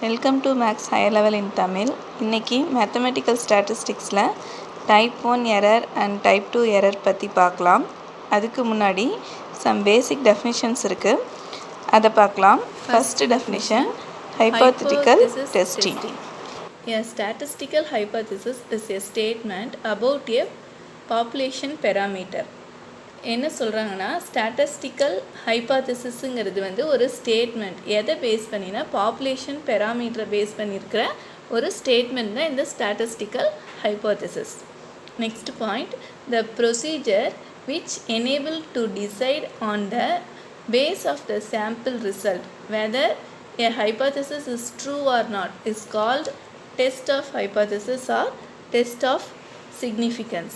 Welcome to maths higher level in Tamil. இன்றைக்கி mathematical ஸ்டாட்டிஸ்டிக்ஸில் type 1 error and type 2 error பற்றி பார்க்கலாம். அதுக்கு முன்னாடி சம் பேசிக் டெஃபினிஷன்ஸ் இருக்குது, அதை பார்க்கலாம். First definition, hypothetical testing. A statistical hypothesis is a statement about a population parameter. என்ன சொல்கிறாங்கன்னா, ஸ்டாட்டிஸ்டிக்கல் ஹைபாத்தசிஸுங்கிறது வந்து ஒரு ஸ்டேட்மெண்ட். எதை பேஸ் பண்ணினா பாப்புலேஷன் பெராமீட்டரை பேஸ் பண்ணியிருக்கிற ஒரு ஸ்டேட்மெண்ட் தான் இந்த statistical hypothesis. Next point, the procedure which enable to decide on the base of the sample result whether a hypothesis is true or not is called test of hypothesis or test of significance.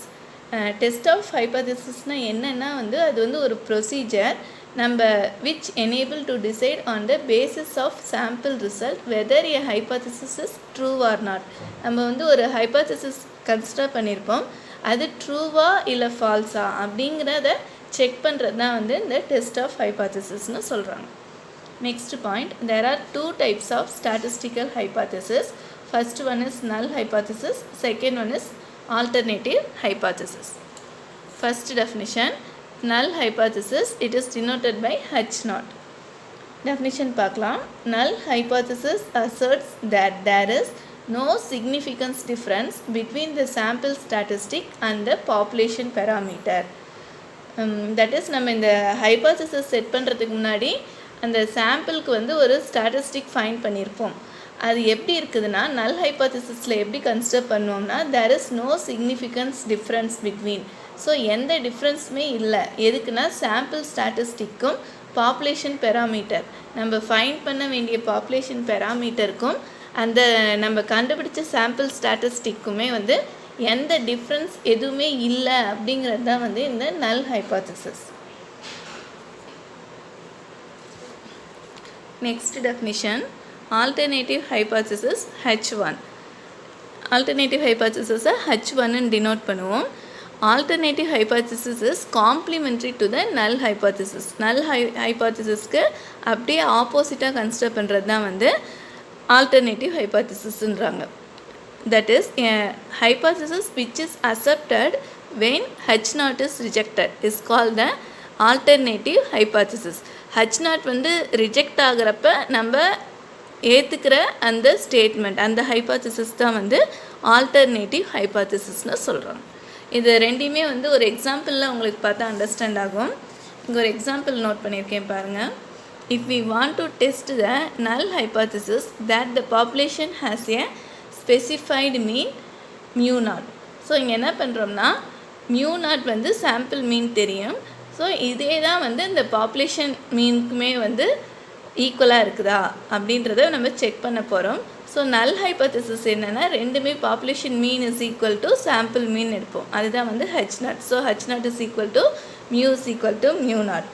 Test of ஹைபோதெசிஸ்னால் என்னென்னா வந்து அது வந்து ஒரு procedure நம்ம which enable to decide on the basis of sample result whether a hypothesis is true or not. நம்ம வந்து ஒரு ஹைபோதெசிஸ் கன்சிடர் பண்ணியிருப்போம், அது ட்ரூவா இல்லை ஃபால்ஸா அப்படிங்கிறத செக் பண்ணுறது தான் வந்து இந்த டெஸ்ட் ஆஃப் ஹைபோதெசிஸ்னு சொல்கிறாங்க. Next point, there are 2 types of statistical hypothesis. First one is null hypothesis, second one is alternative hypothesis. First definition, null hypothesis, it is denoted by H0. Definition பார்க்கலாம். Null hypothesis asserts that there is no significance difference between the sample statistic and the population parameter. That is, நம்ம இந்த hypothesis set பண்ணுறதுக்கு முன்னாடி அந்த சாம்பிளுக்கு வந்து ஒரு statistic find பண்ணியிருப்போம். அது எப்படி இருக்குதுன்னா, நல் ஹைபோதெசிஸில் எப்படி கன்சிடர் பண்ணுவோம்னா, there is no significance difference between. So எந்த டிஃப்ரென்ஸுமே இல்லை. எதுக்குன்னா, சாம்பிள் ஸ்டாட்டிஸ்டிக்கும் பாப்புலேஷன் பெராமீட்டர், நம்ம ஃபைண்ட் பண்ண வேண்டிய பாப்புலேஷன் பெராமீட்டருக்கும் அந்த நம்ம கண்டுபிடிச்ச சாம்பிள் ஸ்டாட்டிஸ்டிக்குமே வந்து எந்த டிஃப்ரென்ஸ் எதுவுமே இல்லை அப்படிங்கிறது தான் வந்து இந்த null hypothesis. Next definition, alternative hypothesis H1. alternative hypothesis H1 ன்னு denote பண்ணுவோம். alternative hypothesis is complementary to the null hypothesis. null hypothesisக்கு அப்படியே ஆப்போசிட்டாக கன்சிடர் பண்ணுறது தான் வந்து alternative hypothesisன்றாங்க. that is, a hypothesis which is accepted when H0 is rejected is called the alternative hypothesis. H0 வந்து reject ஆகிறப்ப நம்ம ஏற்றுக்கிற அந்த ஸ்டேட்மெண்ட், அந்த ஹைபாத்தசிஸ் தான் வந்து ஆல்டர்னேட்டிவ் ஹைபாத்தசிஸ்னு சொல்கிறாங்க. இது ரெண்டையுமே வந்து ஒரு எக்ஸாம்பிளில் உங்களுக்கு பார்த்தா அண்டர்ஸ்டாண்ட் ஆகும். இங்கே ஒரு எக்ஸாம்பிள் நோட் பண்ணியிருக்கேன் பாருங்கள். If we want to test the null hypothesis that the population has a specified mean mu naught. So இங்கே என்ன பண்ணுறோம்னா, மியூ நாட் வந்து சாம்பிள் மீன் தெரியும். ஸோ இதே தான் வந்து இந்த பாப்புலேஷன் மீனுக்குமே வந்து ஈக்குவலாக இருக்குதா அப்படின்றத நம்ம செக் பண்ண போகிறோம். ஸோ நல் ஹைபோதெசிஸ் என்னென்னா, ரெண்டுமே population mean is equal to sample mean எடுப்போம். அதுதான் வந்து H0. So H0 is equal to mu is equal to mu naught.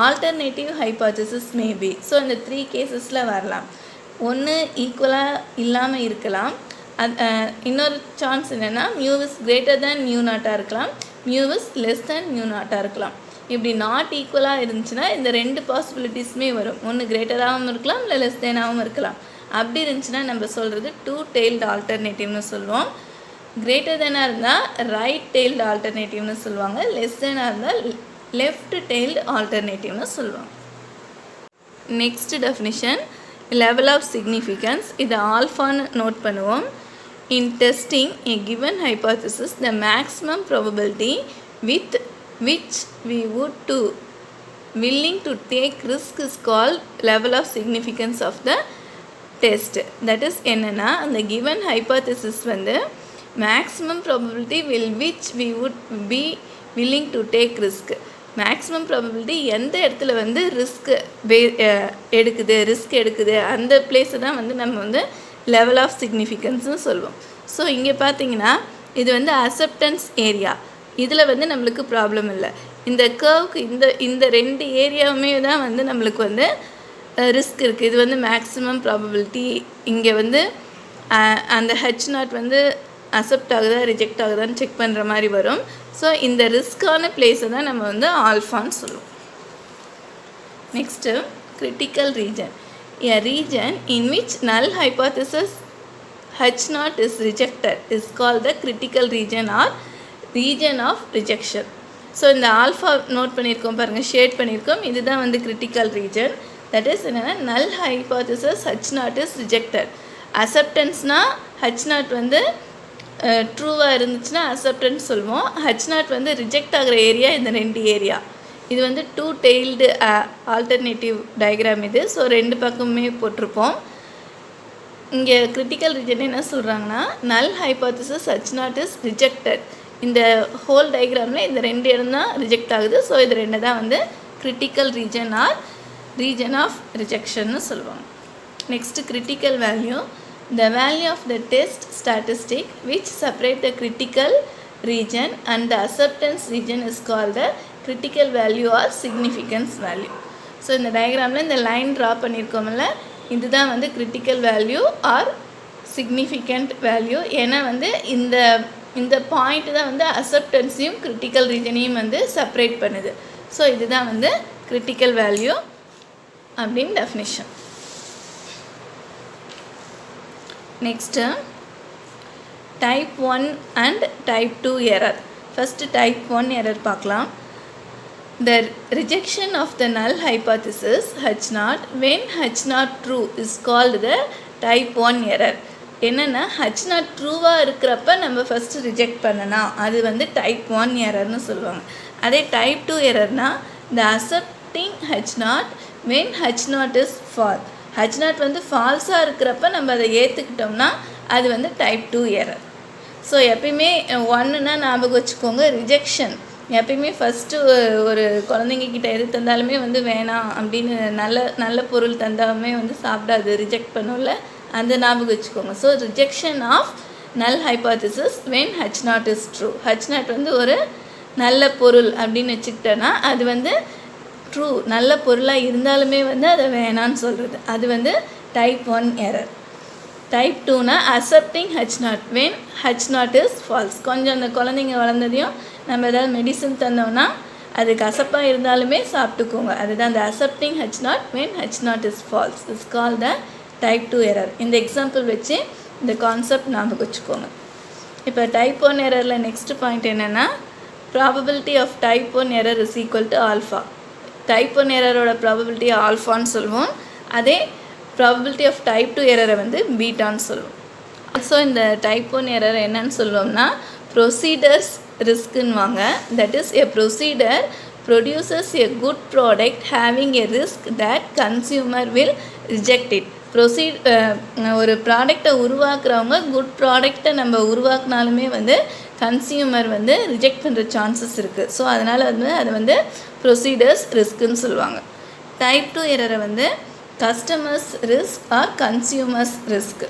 Alternative hypothesis maybe. So இந்த 3 கேசஸில் வரலாம். ஒன்று ஈக்குவலாக இல்லாமல் இருக்கலாம். இன்னொரு சான்ஸ் என்னென்னா, mu is greater than mu நாட்டாக இருக்கலாம், mu is less than mu நாட்டாக இருக்கலாம். இப்படி நாட் ஈக்குவலாக இருந்துச்சுன்னா இந்த 2 பாசிபிலிட்டிஸுமே வரும். ஒன்று கிரேட்டராகவும் இருக்கலாம், இல்லை லெஸ் தேனாகவும் இருக்கலாம். அப்படி இருந்துச்சுன்னா நம்ம சொல்கிறது 2 tailed ஆல்டர்னேட்டிவ்னு சொல்லுவோம். கிரேட்டர் தேனாக இருந்தால் ரைட் டெய்ல்டு ஆல்டர்னேட்டிவ்னு சொல்லுவாங்க, லெஸ் தேனாக இருந்தால் லெஃப்ட் டெய்ல்டு ஆல்டர்னேட்டிவ்னு சொல்லுவாங்க. Next definition, level of significance. இதை ஆல்ஃபான்னு நோட் பண்ணுவோம். In testing a given hypothesis the maximum probability with which we would to willing to take risk is called level of significance of the test. that is என்னன்னா, அந்த given hypothesis வந்து maximum probability will which we would be willing to take risk. maximum probability எந்த இடத்துல வந்து risk எடுக்குது அந்த பிளேஸை தான் வந்து நம்ம வந்து லெவல் ஆஃப் சிக்னிஃபிகன்ஸ்னு சொல்லுவோம். ஸோ இங்கே பார்த்தீங்கன்னா இது வந்து அக்செப்டன்ஸ் ஏரியா. இதில் வந்து நம்மளுக்கு ப்ராப்ளம் இல்லை. இந்த கர்வுக்கு இந்த 2 ஏரியாவுமே தான் வந்து நம்மளுக்கு வந்து ரிஸ்க் இருக்குது. இது வந்து மேக்ஸிமம் ப்ராபபிலிட்டி. இங்கே வந்து அந்த H0 வந்து அக்செப்ட் ஆகுதா ரிஜெக்ட் ஆகுதான்னு செக் பண்ணுற மாதிரி வரும். ஸோ இந்த ரிஸ்க்கான பிளேஸை தான் நம்ம வந்து ஆல்ஃபான்னு சொல்லுவோம். Next, critical region. A region in which null hypothesis H0 is rejected is called the critical region or region of rejection. So இந்த ஆல்ஃபா நோட் பண்ணியிருக்கோம் பாருங்கள், ஷேட் பண்ணியிருக்கோம். இதுதான் வந்து கிரிட்டிக்கல் ரீஜன். தட் இஸ் என்னென்னா நல் hypothesis H0 is rejected. அசெப்டன்ஸ்னால் H0 வந்து ட்ரூவாக இருந்துச்சுன்னா அசெப்டன்ஸ் சொல்லுவோம். H0 வந்து ரிஜெக்ட் ஆகிற ஏரியா இந்த ரெண்டு ஏரியா. இது வந்து 2 டெய்ல்டு ஆல்டர்னேட்டிவ் டயக்ராம் இது. ஸோ ரெண்டு பக்கமுமே போட்டிருப்போம். இங்கே கிரிட்டிக்கல் ரீஜன் என்ன சொல்கிறாங்கன்னா நல் ஹைபாத்திசிஸ் H0 இஸ் ரிஜெக்டட். இந்த ஹோல் டயக்ராமில் இந்த ரெண்டு இடம் தான் ரிஜெக்ட் ஆகுது. ஸோ இது ரெண்டு தான் வந்து critical region or region of ரிஜெக்ஷன்னு சொல்லுவாங்க. Next critical value. The value of the test statistic which separate the critical region and the acceptance region is called the critical value or significance value. So இந்த டயக்ராமில் இந்த line draw பண்ணியிருக்கோம்ல, இதுதான் வந்து critical value or significant value. ஏன்னா வந்து இந்த point தான் வந்து அசெப்டன்ஸையும் critical ரீஜனையும் வந்து செப்பரேட் பண்ணுது. ஸோ இதுதான் வந்து கிரிட்டிக்கல் வேல்யூ அப்படின்னு definition. Next type 1 and type 2 error. First type 1 error பார்க்கலாம். The rejection of the null hypothesis H0 when H0 true is called the type 1 error. என்னென்னா H0 ட்ரூவாக இருக்கிறப்ப நம்ம ஃபஸ்ட்டு ரிஜெக்ட் பண்ணலாம், அது வந்து டைப் 1 எரர்னு சொல்லுவாங்க. அதே type 2 எரர்னால் the accepting H0 when H0 is false. H0 வந்து ஃபால்ஸாக இருக்கிறப்ப நம்ம அதை ஏற்றுக்கிட்டோம்னா அது வந்து டைப் 2 எரர். ஸோ எப்பயுமே 1ன்னா ஞாபகம் வச்சுக்கோங்க, ரிஜெக்ஷன். எப்பயுமே ஃபஸ்ட்டு ஒரு குழந்தைங்கக்கிட்ட எது தந்தாலுமே வந்து வேணாம் அப்படின்னு நல்ல பொருள் தந்தாலுமே வந்து சாப்பிடாது, ரிஜெக்ட் பண்ணும்ல, அந்த ஞாபகம் வச்சுக்கோங்க. ஸோ ரிஜெக்ஷன் ஆஃப் நல் hypothesis when H0 is true. H0 வந்து ஒரு நல்ல பொருள் அப்படின்னு வச்சுக்கிட்டோன்னா அது வந்து ட்ரூ, நல்ல பொருளாக இருந்தாலுமே வந்து அதை வேணான்னு சொல்கிறது, அது வந்து டைப் 1 எரர். டைப் 2னா accepting H0 when H0 is false. கொஞ்சம் அந்த குழந்தைங்க வளர்ந்ததையும் நம்ம ஏதாவது மெடிசன் தந்தோம்னா அது கசப்பாக இருந்தாலுமே சாப்பிட்டுக்கோங்க, அதுதான் அந்த accepting H0 when H0 is false is call the type 2 error. இந்த எக்ஸாம்பிள் வச்சு இந்த கான்செப்ட் ஞாபகம் வச்சுக்கோங்க. இப்போ டைப் 1 எரரில் நெக்ஸ்ட் பாயிண்ட் என்னென்னா probability of type 1 error is equal to alpha. Type 1 எரரோட ப்ராபபிலிட்டி ஆல்ஃபான்னு சொல்லுவோம், அதே ப்ராபபிலிட்டி ஆஃப் டைப் 2 எரரை வந்து பீட்டான்னு சொல்லுவோம். ஸோ இந்த டைப் 1 எரர் என்னன்னு சொல்லுவோம்னா ப்ரொசீடர்ஸ் ரிஸ்க்குன்னுவாங்க. That is a procedure produces a good product having a risk that consumer will reject it. ஒரு ப்ராடக்டை உருவாக்குறவங்க குட் ப்ராடக்டை நம்ம உருவாக்குனாலுமே வந்து கன்சியூமர் வந்து ரிஜெக்ட் பண்ணுற சான்சஸ் இருக்குது. ஸோ அதனால் வந்து அதை வந்து ப்ரொசீடர்ஸ் ரிஸ்க்குன்னு சொல்லுவாங்க. டைப் 2 எரரை வந்து customers risk or consumers risk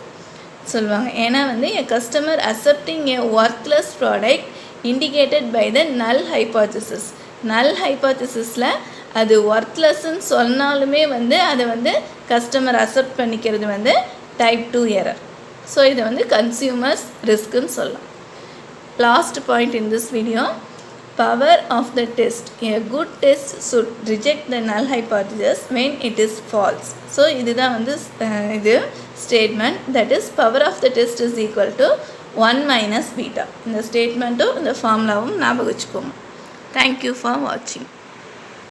சொல்லுவாங்க. ஏன்னா வந்து a customer accepting a worthless product indicated by the null hypothesis. நல் ஹைபாத்திசிஸில் அது ஒர்த்லெஸ்ன்னு சொன்னாலுமே வந்து அதை வந்து கஸ்டமர் அக்செப்ட் பண்ணிக்கிறது வந்து டைப் 2 எரர். ஸோ இதை வந்து கன்சியூமர்ஸ் ரிஸ்க்குன்னு சொல்லலாம். Last point in this video, power of the test. A good test should reject the null hypothesis when it is false. So இதுதான் வந்து இது statement. That is power of the test is equal to 1 minus beta. இந்த ஸ்டேட்மெண்ட்டும் இந்த ஃபார்முலாவும் ஞாபகம் வச்சுக்கோங்க. Thank you for watching.